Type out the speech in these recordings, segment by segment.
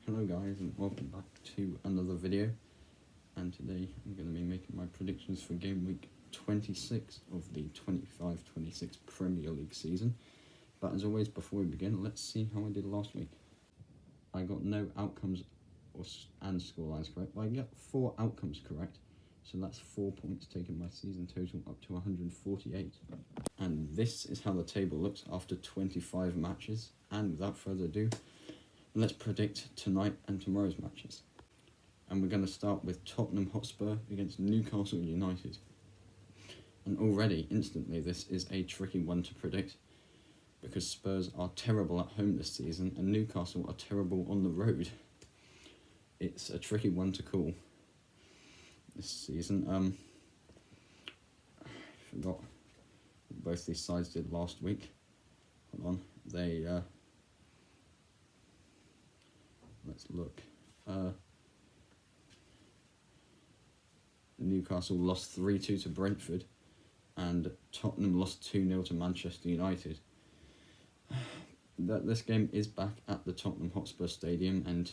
Hello guys, and welcome back to another video, and today I'm going to be making my predictions for game week 26 of the 25-26 Premier League season. But as always, before we begin, let's see how I did last week. I got no outcomes and scorelines correct, but I got 4 outcomes correct, so that's 4 points, taking my season total up to 148. And this is how the table looks after 25 matches, and without further ado, let's predict tonight and tomorrow's matches. And we're going to start with Tottenham Hotspur against Newcastle United. And already, instantly, this is a tricky one to predict, because Spurs are terrible at home this season and Newcastle are terrible on the road. It's a tricky one to call this season. I forgot what both these sides did last week. Hold on, let's look. Newcastle lost 3-2 to Brentford, and Tottenham lost 2-0 to Manchester United. This game is back at the Tottenham Hotspur Stadium, and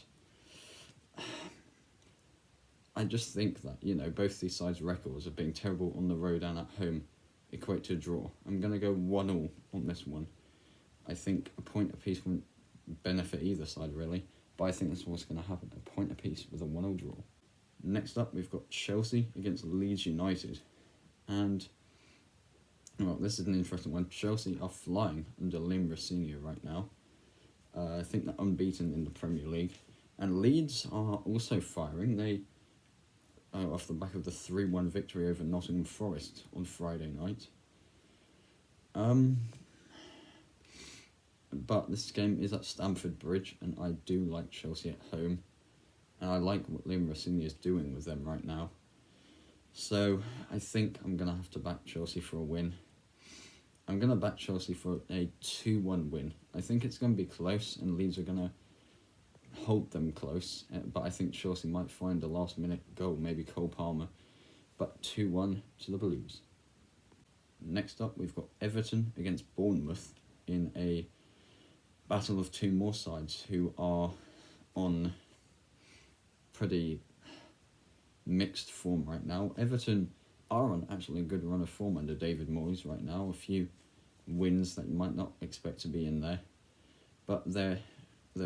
I just think that, both these sides' records of being terrible on the road and at home equate to a draw. I'm going to go 1-1 on this one. I think a point apiece won't benefit either side, really. But I think that's what's going to happen, a point apiece with a 1-1 draw. Next up, we've got Chelsea against Leeds United. And, well, this is an interesting one. Chelsea are flying under Liam Rosenior right now. I think they're unbeaten in the Premier League. And Leeds are also firing. They are off the back of the 3-1 victory over Nottingham Forest on Friday night. But this game is at Stamford Bridge, and I do like Chelsea at home. And I like what Liam Rosenior is doing with them right now. So I think I'm going to have to back Chelsea for a win. I'm going to back Chelsea for a 2-1 win. I think it's going to be close, and Leeds are going to hold them close. But I think Chelsea might find a last-minute goal, maybe Cole Palmer. But 2-1 to the Blues. Next up, we've got Everton against Bournemouth in a battle of two more sides who are on pretty mixed form right now. Everton are on actually a good run of form under David Moyes right now. A few wins that you might not expect to be in there. But their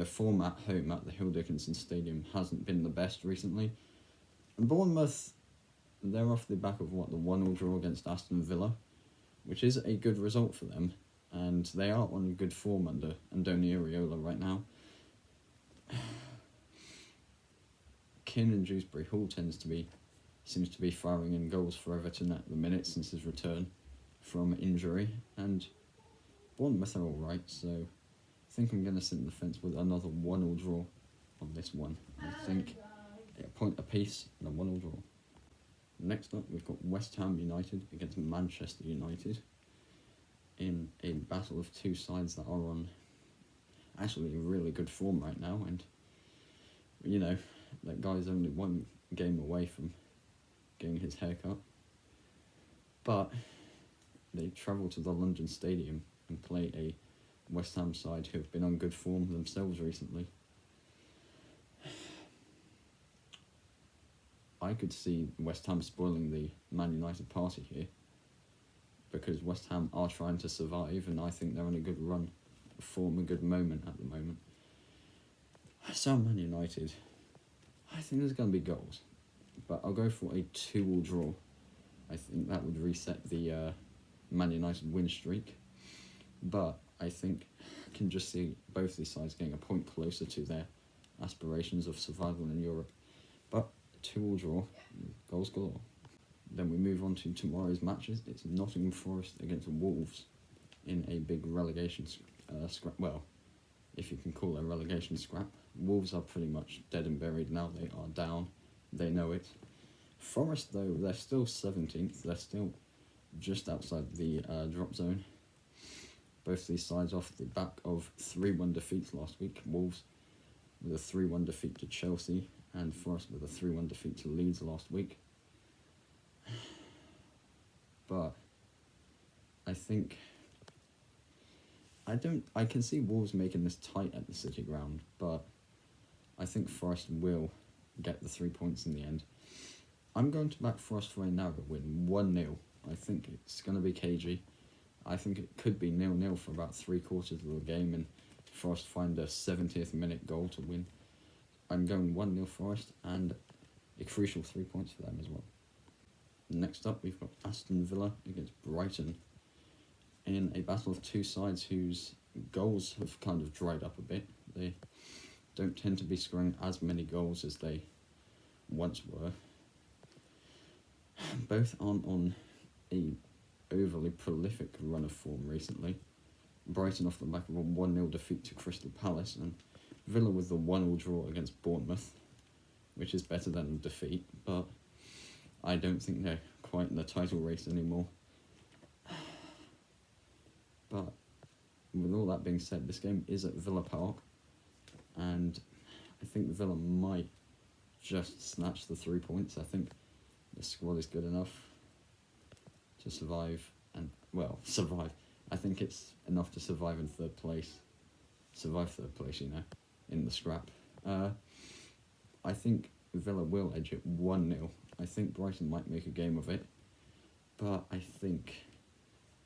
form at home at the Hill Dickinson Stadium hasn't been the best recently. And Bournemouth, they're off the back of the 1-1 draw against Aston Villa, which is a good result for them. And they are on good form under Andoni Iraola right now. Kiernan Dewsbury Hall seems to be firing in goals for Everton at the minute since his return from injury. And Bournemouth are alright, so I think I'm going to sit in the fence with another 1-1 draw on this one. I think a point apiece and a 1-1 draw. Next up, we've got West Ham United against Manchester United in a battle of two sides that are on actually really good form right now, and that guy's only one game away from getting his haircut, but they travel to the London Stadium and play a West Ham side who have been on good form themselves recently. I could see West Ham spoiling the Man United party here, because West Ham are trying to survive, and I think they're on a good run, form a good moment at the moment. So Man United, I think there's going to be goals, but I'll go for a 2-2 draw. I think that would reset the Man United win streak, but I think I can just see both these sides getting a point closer to their aspirations of survival in Europe. But 2-2 draw, goals galore. Then we move on to tomorrow's matches. It's Nottingham Forest against Wolves in a big relegation scrap. Well, if you can call it a relegation scrap. Wolves are pretty much dead and buried now. They are down. They know it. Forest, though, they're still 17th. They're still just outside the drop zone. Both these sides off the back of 3-1 defeats last week. Wolves with a 3-1 defeat to Chelsea, and Forest with a 3-1 defeat to Leeds last week. But I think I can see Wolves making this tight at the City ground, but I think Forest will get the 3 points in the end. I'm going to back Forest for a narrow win, 1-0. I think it's going to be cagey. I think it could be 0-0 for about 3/4 of the game and Forest find a 70th minute goal to win. I'm going 1-0 Forest and a crucial 3 points for them as well. Next up, we've got Aston Villa against Brighton in a battle of two sides whose goals have kind of dried up a bit. They don't tend to be scoring as many goals as they once were. Both aren't on a overly prolific run of form recently. Brighton off the back of a 1-0 defeat to Crystal Palace, and Villa with the 1-1 draw against Bournemouth, which is better than a defeat, but I don't think they're quite in the title race anymore. But with all that being said, this game is at Villa Park, and I think Villa might just snatch the 3 points. I think the squad is good enough to survive, survive. I think it's enough to survive in third place. Survive third place, in the scrap. I think Villa will edge it 1-0. I think Brighton might make a game of it, but I think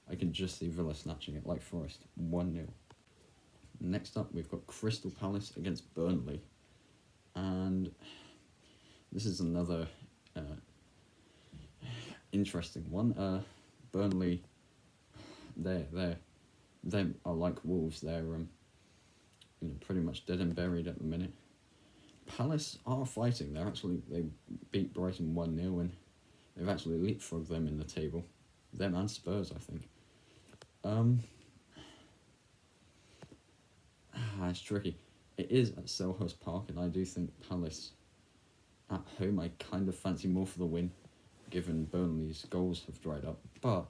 I can just see Villa snatching it like Forest, 1-0. Next up, we've got Crystal Palace against Burnley, and this is another interesting one. Burnley, they are like Wolves. They're pretty much dead and buried at the minute. Palace are fighting. They beat Brighton 1-0 and they've actually leapfrogged them in the table. Them and Spurs, I think. It's tricky. It is at Selhurst Park, and I do think Palace at home I kind of fancy more for the win, given Burnley's goals have dried up. But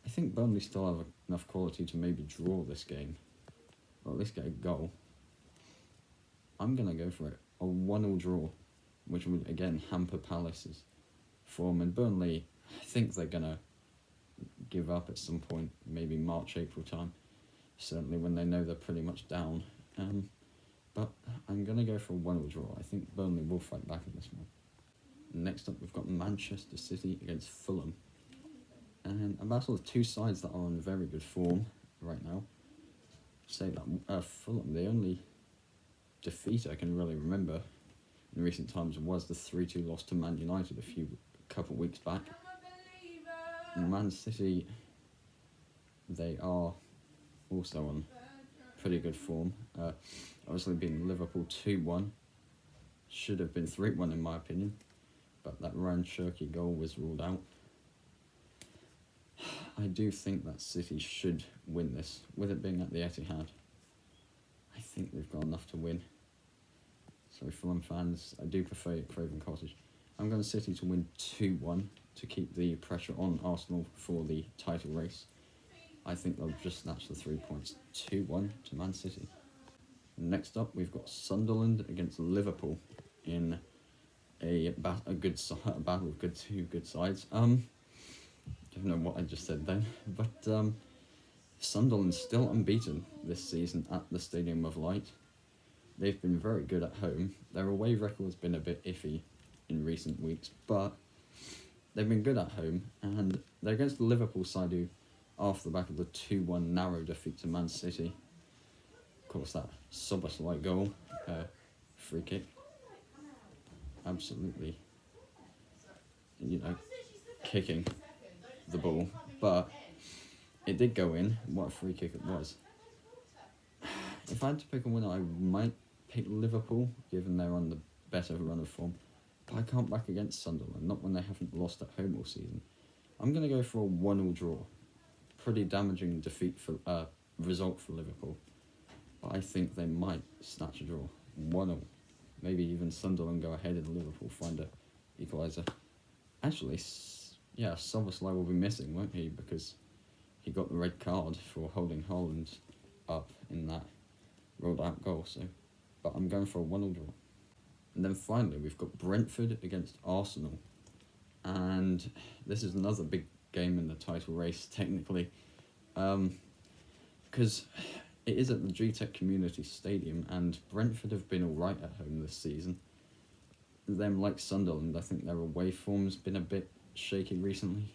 I think Burnley still have enough quality to maybe draw this game, or at least get a goal. I'm going to go for it. A 1-1 draw, which would again hamper Palace's form. And Burnley, I think they're going to give up at some point, maybe March, April time. Certainly when they know they're pretty much down. But I'm going to go for a 1-1 draw. I think Burnley will fight back in this one. Next up, we've got Manchester City against Fulham. And a battle of two sides that are on very good form right now. Say that Fulham, the only defeat I can really remember in recent times was the 3-2 loss to Man United a couple weeks back. Man City, they are also on pretty good form. Obviously being Liverpool 2-1, should have been 3-1 in my opinion, but that Ryan Cherky goal was ruled out. I do think that City should win this, with it being at the Etihad. I think they've got enough to win. Sorry, Fulham fans, I do prefer Craven Cottage. I'm going City to win 2-1 to keep the pressure on Arsenal for the title race. I think they'll just snatch the 3 points. 2-1 to Man City. Next up, we've got Sunderland against Liverpool in a battle of two good sides. I don't know what I just said then, but Sunderland's still unbeaten this season at the Stadium of Light. They've been very good at home. Their away record's been a bit iffy in recent weeks, but they've been good at home, and they're against the Liverpool side who, off the back of the 2-1 narrow defeat to Man City, of course that Szoboszlai goal, free kick, absolutely, kicking the ball, but it did go in. What a free kick it was. If I had to pick a winner, I might pick Liverpool, given they're on the better run of form, but I can't back against Sunderland, not when they haven't lost at home all season. I'm going to go for a 1-1 draw. Pretty damaging result for Liverpool, but I think they might snatch a draw. 1-0. Maybe even Sunderland go ahead and Liverpool find a equaliser. Actually, yeah, Szoboszlai will be missing, won't he? Because he got the red card for holding Haaland up in that rolled out goal. But I'm going for a 1-1 draw. And then finally, we've got Brentford against Arsenal. And this is another big game in the title race, technically. Because it is at the G-Tech Community Stadium, and Brentford have been alright at home this season. Them, like Sunderland, I think their away form's been a bit shaky recently.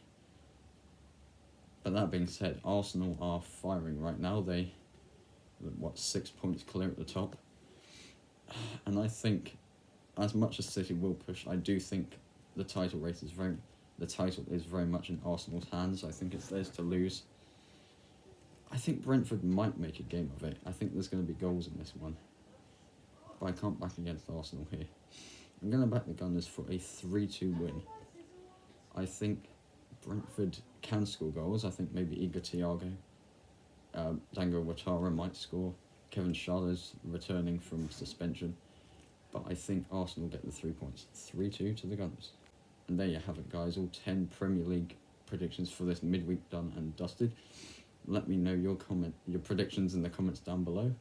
But that being said, Arsenal are firing right now. 6 points clear at the top. And I think, as much as City will push, I do think the title is very much in Arsenal's hands. I think it's theirs to lose. I think Brentford might make a game of it. I think there's going to be goals in this one. But I can't back against Arsenal here. I'm going to back the Gunners for a 3-2 win. I think Brentford can score goals. I think maybe Igor Thiago, Dango Ouattara might score. Kevin Schadder's returning from suspension. But I think Arsenal get the 3 points. 3-2 to the Gunners. And there you have it, guys. All 10 Premier League predictions for this midweek done and dusted. Let me know your predictions in the comments down below.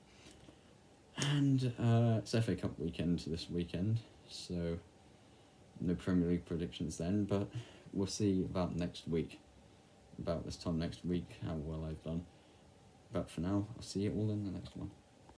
And it's FA Cup weekend this weekend, so no Premier League predictions then, but we'll see about next week, about this time next week, how well I've done. But for now, I'll see you all in the next one.